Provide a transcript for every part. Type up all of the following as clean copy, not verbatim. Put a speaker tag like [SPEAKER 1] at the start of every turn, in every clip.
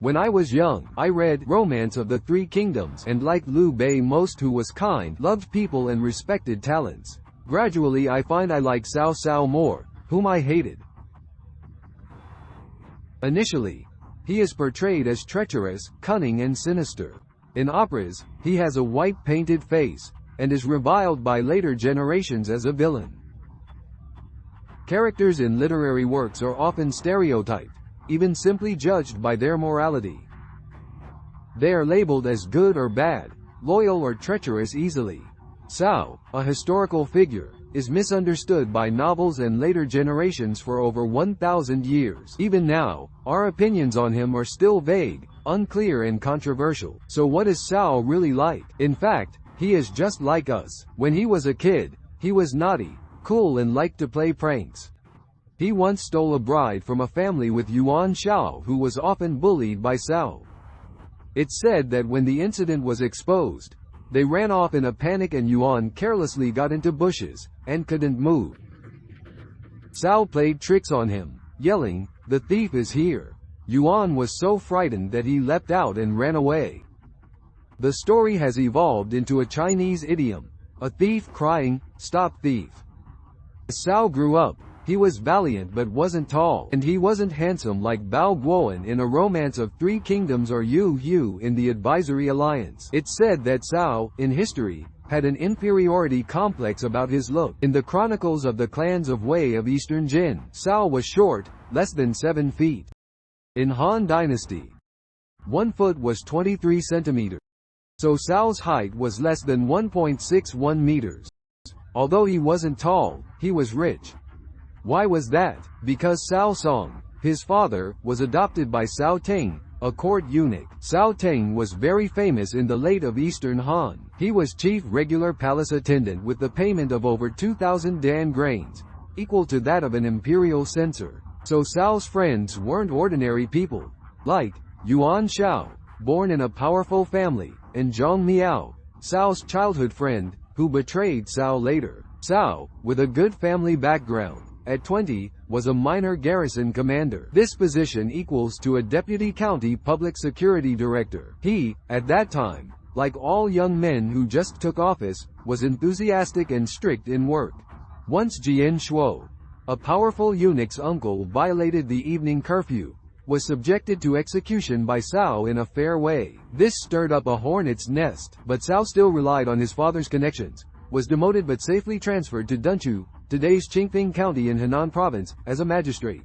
[SPEAKER 1] When I was young, I read Romance of the Three Kingdoms and liked Liu Bei most, who was kind, loved people and respected talents. Gradually I find I like Cao more, whom I hated. Initially, he is portrayed as treacherous, cunning and sinister. In operas, he has a white painted face, and is reviled by later generations as a villain. Characters in literary works are often stereotyped, even simply judged by their morality. They are labeled as good or bad, loyal or treacherous easily. Cao, a historical figure, is misunderstood by novels and later generations for over 1,000 years. Even now, our opinions on him are still vague, unclear and controversial. So what is Cao really like? In fact, he is just like us. When he was a kid, he was naughty, cool and liked to play pranks. He once stole a bride from a family with Yuan Shao, who was often bullied by Cao. It's said that when the incident was exposed, they ran off in a panic and Yuan carelessly got into bushes, and couldn't move. Cao played tricks on him, yelling, "The thief is here." Yuan was so frightened that he leapt out and ran away. The story has evolved into a Chinese idiom, a thief crying, "Stop thief." As Cao grew up, he was valiant but wasn't tall, and he wasn't handsome like Bao Guoan in A Romance of Three Kingdoms or Yu Yu in the Advisory Alliance. It's said that Cao, in history, had an inferiority complex about his look. In the Chronicles of the Clans of Wei of Eastern Jin, Cao was short, less than 7 feet. In Han Dynasty, 1 foot was 23 centimeters. So Cao's height was less than 1.61 meters. Although he wasn't tall, he was rich. Why was that? Because Cao Song, his father, was adopted by Cao Teng, a court eunuch. Cao Teng was very famous in the late of Eastern Han. He was chief regular palace attendant with the payment of over 2,000 dan grains, equal to that of an imperial censor. So Cao's friends weren't ordinary people, like Yuan Shao, born in a powerful family, and Zhang Miao, Cao's childhood friend, who betrayed Cao later. Cao, with a good family background, at 20, was a minor garrison commander. This position equals to a deputy county public security director. He, at that time, like all young men who just took office, was enthusiastic and strict in work. Once Jian Shuo, a powerful eunuch's uncle, violated the evening curfew, was subjected to execution by Cao in a fair way. This stirred up a hornet's nest, but Cao still relied on his father's connections, was demoted but safely transferred to Dunchu, today's Qingfeng County in Henan Province, as a magistrate.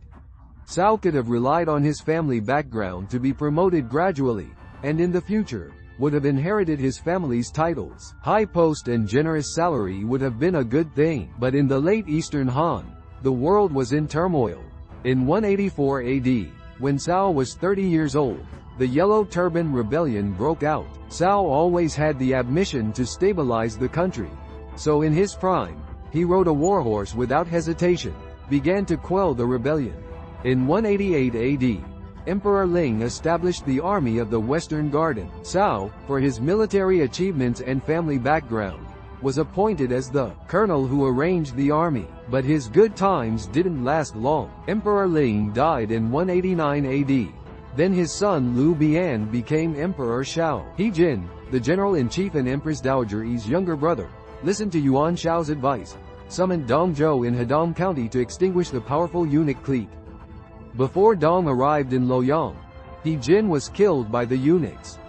[SPEAKER 1] Cao could have relied on his family background to be promoted gradually, and in the future, would have inherited his family's titles. High post and generous salary would have been a good thing. But in the late Eastern Han, the world was in turmoil. In 184 AD, when Cao was 30 years old, the Yellow Turban Rebellion broke out. Cao always had the ambition to stabilize the country. So in his prime, he rode a warhorse without hesitation, began to quell the rebellion. In 188 AD, Emperor Ling established the Army of the Western Garden. Cao, for his military achievements and family background, was appointed as the colonel who arranged the army. But his good times didn't last long. Emperor Ling died in 189 AD. Then his son Liu Bian became Emperor Shao. He Jin, the general-in-chief and Empress Dowager Yi's younger brother, listened to Yuan Shao's advice, summoned Dong Zhou in Hedong County to extinguish the powerful eunuch clique. Before Dong arrived in Luoyang, He Jin was killed by the eunuchs.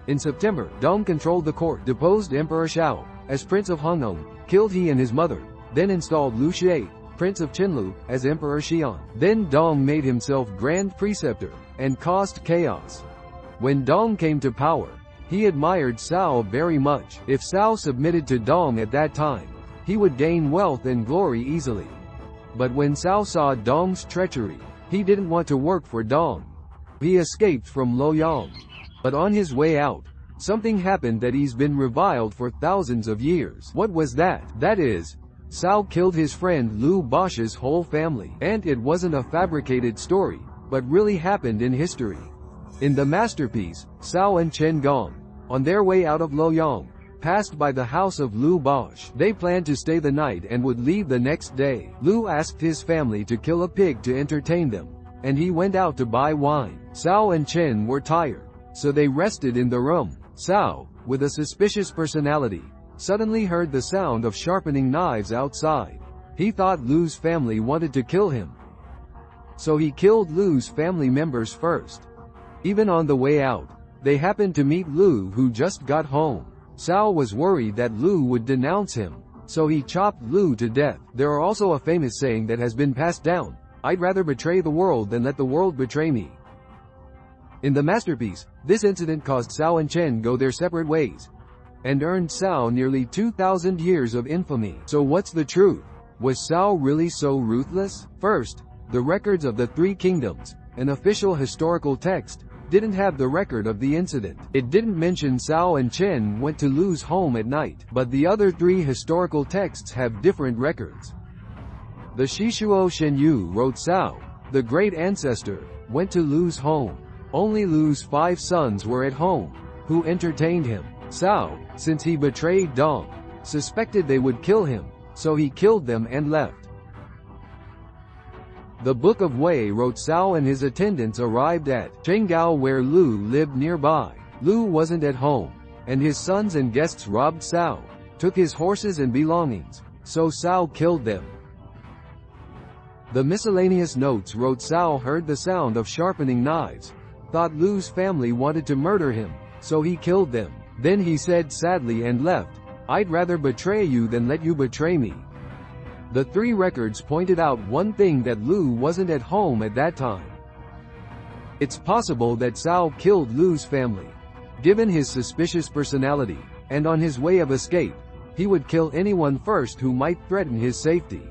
[SPEAKER 1] In September, Dong controlled the court, deposed Emperor Shao as Prince of Hongnong, killed he and his mother, then installed Liu Xie, Prince of Qinlu, as Emperor Xian. Then Dong made himself Grand Preceptor, and caused chaos. When Dong came to power, he admired Cao very much. If Cao submitted to Dong at that time, he would gain wealth and glory easily. But when Cao saw Dong's treachery, he didn't want to work for Dong. He escaped from Luoyang. But on his way out, something happened that he's been reviled for thousands of years. What was that? That is, Cao killed his friend Liu Bosch's whole family. And it wasn't a fabricated story, but really happened in history. In the masterpiece, Cao and Chen Gong, on their way out of Luoyang, passed by the house of Liu Bosch. They planned to stay the night and would leave the next day. Liu asked his family to kill a pig to entertain them, and he went out to buy wine. Cao and Chen were tired, so they rested in the room. Cao, with a suspicious personality, suddenly heard the sound of sharpening knives outside. He thought Lu's family wanted to kill him, so he killed Lu's family members first. Even on the way out, they happened to meet Lu, who just got home. Cao was worried that Lu would denounce him, so he chopped Lu to death. There are also a famous saying that has been passed down: "I'd rather betray the world than let the world betray me." In the masterpiece, this incident caused Cao and Chen go their separate ways, and earned Cao nearly 2,000 years of infamy. So what's the truth? Was Cao really so ruthless? First, the records of the Three Kingdoms, an official historical text, didn't have the record of the incident. It didn't mention Cao and Chen went to Lu's home at night, but the other three historical texts have different records. The Shishuo Shenyu wrote Cao, the great ancestor, went to Lu's home. Only Lu's 5 sons were at home, who entertained him. Cao, since he betrayed Dong, suspected they would kill him, so he killed them and left. The Book of Wei wrote Cao and his attendants arrived at Chenggao where Lu lived nearby. Lu wasn't at home, and his sons and guests robbed Cao, took his horses and belongings, so Cao killed them. The miscellaneous notes wrote Cao heard the sound of sharpening knives, thought Lu's family wanted to murder him, so he killed them. Then he said sadly and left, "I'd rather betray you than let you betray me." The three records pointed out one thing, that Lu wasn't at home at that time. It's possible that Cao killed Lu's family. Given his suspicious personality, and on his way of escape, he would kill anyone first who might threaten his safety.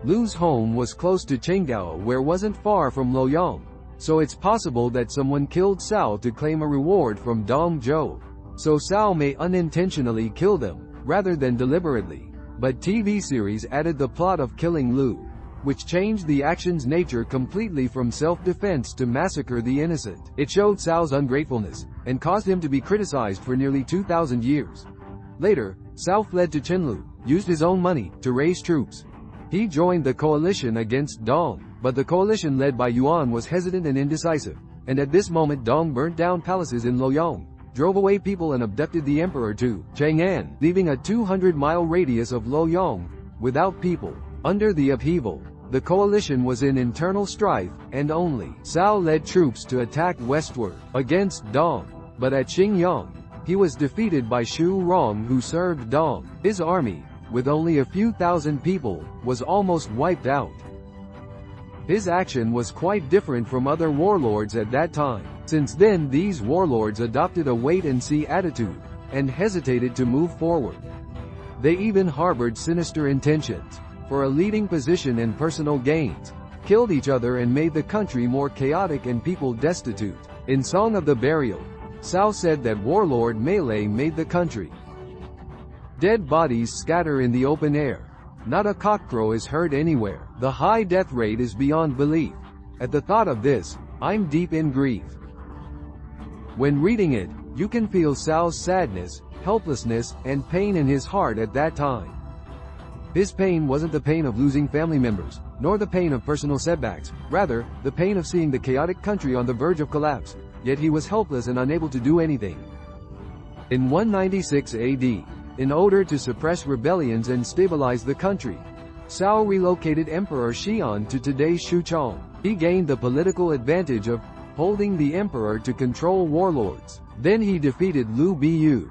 [SPEAKER 1] Lu's home was close to Chenggao, where wasn't far from Luoyang, so it's possible that someone killed Cao to claim a reward from Dong Zhou. So Cao may unintentionally kill them, rather than deliberately. But TV series added the plot of killing Lu, which changed the action's nature completely from self-defense to massacre the innocent. It showed Cao's ungratefulness, and caused him to be criticized for nearly 2,000 years. Later, Cao fled to Chenlu, used his own money, to raise troops. He joined the coalition against Dong, but the coalition led by Yuan was hesitant and indecisive, and at this moment Dong burnt down palaces in Luoyang, drove away people and abducted the emperor to Chang'an, leaving a 200-mile radius of Luoyang without people. Under the upheaval, the coalition was in internal strife, and only Cao led troops to attack westward against Dong, but at Xingyang, he was defeated by Xu Rong, who served Dong. His army, with only a few thousand people, was almost wiped out. His action was quite different from other warlords at that time. Since then, these warlords adopted a wait-and-see attitude, and hesitated to move forward. They even harbored sinister intentions, for a leading position and personal gains, killed each other and made the country more chaotic and people destitute. In Song of the Burial, Cao said that warlord melee made the country. Dead bodies scatter in the open air. Not a cockcrow is heard anywhere. The high death rate is beyond belief. At the thought of this, I'm deep in grief. When reading it, you can feel Cao's sadness, helplessness, and pain in his heart at that time. His pain wasn't the pain of losing family members, nor the pain of personal setbacks, rather, the pain of seeing the chaotic country on the verge of collapse, yet he was helpless and unable to do anything. In 196 AD, in order to suppress rebellions and stabilize the country, Cao relocated Emperor Xian to today's Xuchang. He gained the political advantage of holding the emperor to control warlords. Then he defeated Lu Biyu,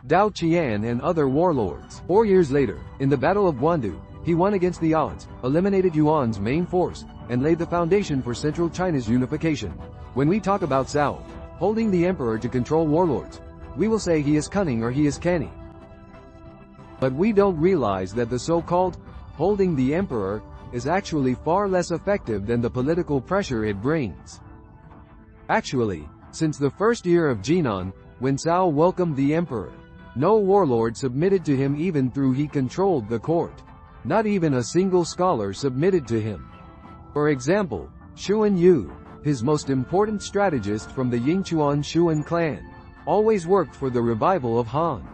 [SPEAKER 1] Dao Qian and other warlords. 4 years later, in the Battle of Guandu, he won against the odds, eliminated Yuan's main force, and laid the foundation for central China's unification. When we talk about Cao holding the emperor to control warlords, we will say he is cunning or he is canny. But we don't realize that the so-called holding the emperor is actually far less effective than the political pressure it brings. Actually, since the first year of Jinan, when Cao welcomed the emperor, no warlord submitted to him even though he controlled the court. Not even a single scholar submitted to him. For example, Xuan Yu, his most important strategist from the Yingchuan Xuan clan, always worked for the revival of Han.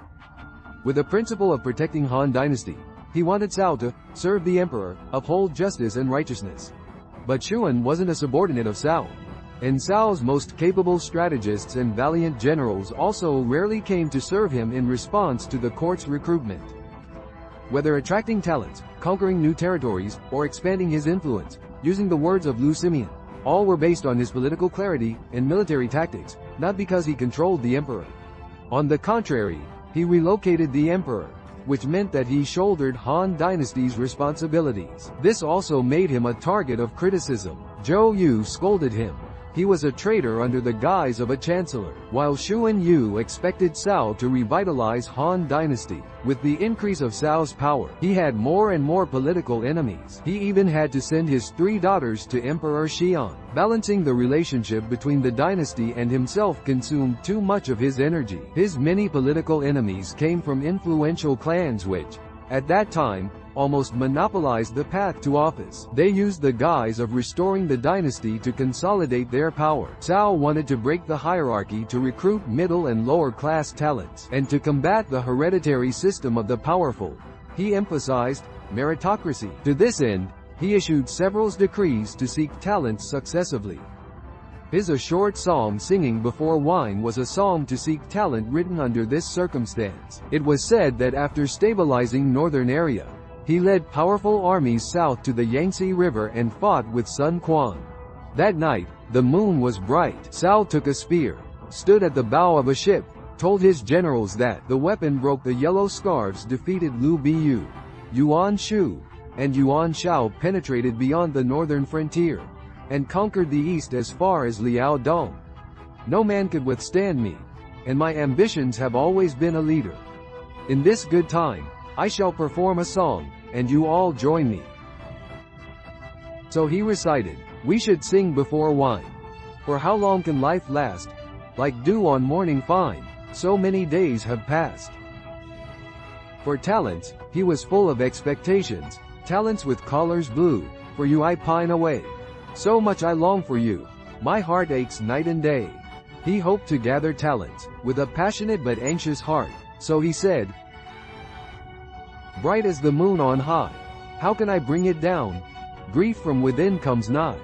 [SPEAKER 1] With the principle of protecting Han dynasty, he wanted Cao to serve the emperor, uphold justice and righteousness. But Xuan wasn't a subordinate of Cao. And Cao's most capable strategists and valiant generals also rarely came to serve him in response to the court's recruitment. Whether attracting talents, conquering new territories, or expanding his influence, using the words of Lu Simian, all were based on his political clarity and military tactics, not because he controlled the emperor. On the contrary, he relocated the emperor, which meant that he shouldered Han Dynasty's responsibilities. This also made him a target of criticism. Zhou Yu scolded him. He was a traitor under the guise of a chancellor, while Xuan Yu expected Cao to revitalize Han Dynasty. With the increase of Cao's power, he had more and more political enemies. He even had to send his 3 daughters to Emperor Xian. Balancing the relationship between the dynasty and himself consumed too much of his energy. His many political enemies came from influential clans which, at that time, almost monopolized the path to office. They used the guise of restoring the dynasty to consolidate their power. Cao wanted to break the hierarchy to recruit middle and lower class talents, and to combat the hereditary system of the powerful. He emphasized meritocracy. To this end, he issued several decrees to seek talents successively. His A Short Psalm Singing Before Wine was a psalm to seek talent written under this circumstance. It was said that after stabilizing northern area, he led powerful armies south to the Yangtze River and fought with Sun Quan. That night, the moon was bright. Cao took a spear, stood at the bow of a ship, told his generals that the weapon broke the yellow scarves, defeated Lu Biyu, Yuan Shu, and Yuan Shao, penetrated beyond the northern frontier, and conquered the east as far as Liaodong. No man could withstand me, and my ambitions have always been a leader. In this good time, I shall perform a song, and you all join me. So he recited, we should sing before wine. For how long can life last? Like dew on morning fine, so many days have passed. For talents, he was full of expectations, talents with collars blue, for you I pine away. So much I long for you, my heart aches night and day. He hoped to gather talents, with a passionate but anxious heart, so he said, bright as the moon on high, how can I bring it down? Grief from within comes nigh.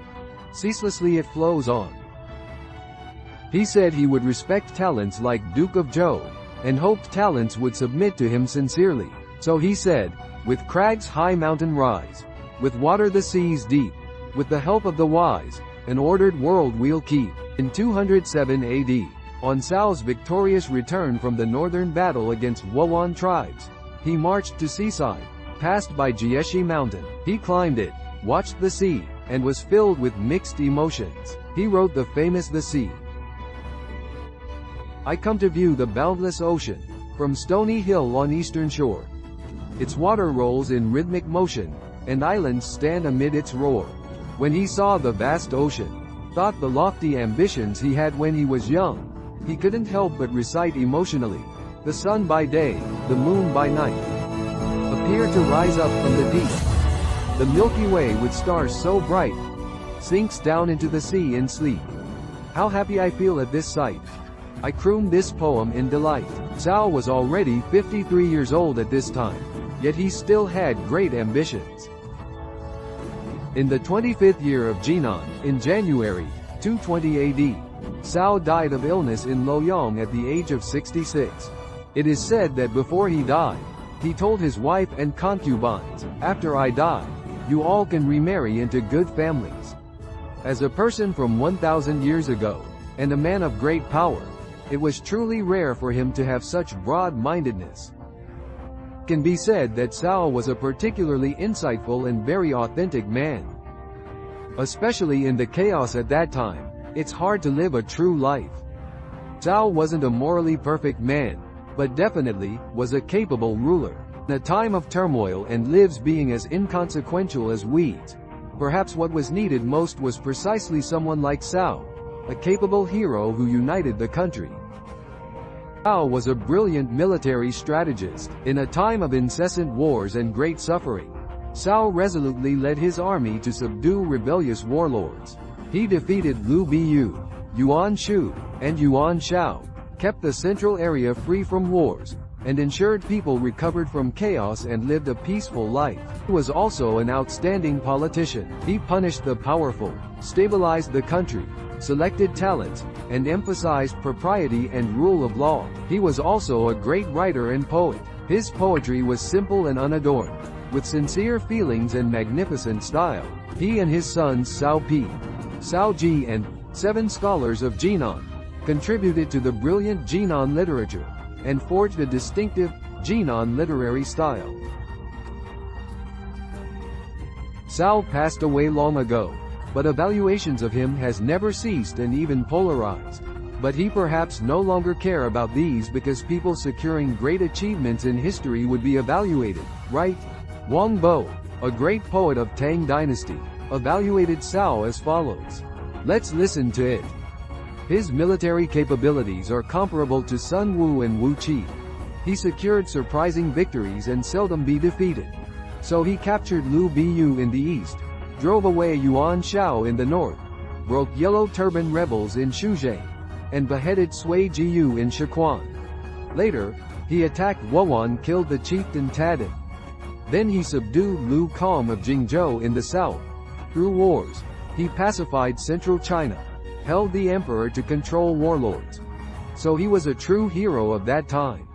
[SPEAKER 1] Ceaselessly it flows on. He said he would respect talents like Duke of Zhou, and hoped talents would submit to him sincerely. So he said, with crags high mountain rise, with water the seas deep, with the help of the wise, an ordered world we'll keep. In 207 AD, on Cao's victorious return from the northern battle against Wuan tribes, he marched to seaside, passed by Jieshi Mountain. He climbed it, watched the sea, and was filled with mixed emotions. He wrote the famous The Sea. I come to view the boundless ocean, from Stony Hill on eastern shore. Its water rolls in rhythmic motion, and islands stand amid its roar. When he saw the vast ocean, thought the lofty ambitions he had when he was young, he couldn't help but recite emotionally, the sun by day, the moon by night, appear to rise up from the deep. The Milky Way with stars so bright, sinks down into the sea in sleep. How happy I feel at this sight. I crooned this poem in delight. Cao was already 53 years old at this time, yet he still had great ambitions. In the 25th year of Jinan, in January 220 AD, Cao died of illness in Luoyang at the age of 66. It is said that before he died, he told his wife and concubines, after I die, you all can remarry into good families. As a person from 1,000 years ago, and a man of great power, it was truly rare for him to have such broad-mindedness. It can be said that Cao was a particularly insightful and very authentic man. Especially in the chaos at that time, it's hard to live a true life. Cao wasn't a morally perfect man, but definitely was a capable ruler. In a time of turmoil and lives being as inconsequential as weeds, perhaps what was needed most was precisely someone like Cao, a capable hero who united the country. Cao was a brilliant military strategist. In a time of incessant wars and great suffering, Cao resolutely led his army to subdue rebellious warlords. He defeated Lu Biyu, Yuan Shu, and Yuan Shao, kept the central area free from wars, and ensured people recovered from chaos and lived a peaceful life. He was also an outstanding politician. He punished the powerful, stabilized the country, selected talents, and emphasized propriety and rule of law. He was also a great writer and poet. His poetry was simple and unadorned, with sincere feelings and magnificent style. He and his sons Cao Pi, Cao Ji and 7 scholars of Jinan contributed to the brilliant Jinan literature, and forged a distinctive Jinan literary style. Cao passed away long ago, but evaluations of him has never ceased and even polarized. But he perhaps no longer care about these because people securing great achievements in history would be evaluated, right? Wang Bo, a great poet of Tang Dynasty, evaluated Cao as follows. Let's listen to it. His military capabilities are comparable to Sun Wu and Wu Qi. He secured surprising victories and seldom be defeated. So he captured Liu Biyu in the east, drove away Yuan Shao in the north, broke Yellow Turban rebels in Shuzheng, and beheaded Sui Jiyu in Sichuan. Later, he attacked Wuhan, killed the chieftain Tadin. Then he subdued Liu Kang of Jingzhou in the south. Through wars, he pacified central China, held the emperor to control warlords. So he was a true hero of that time.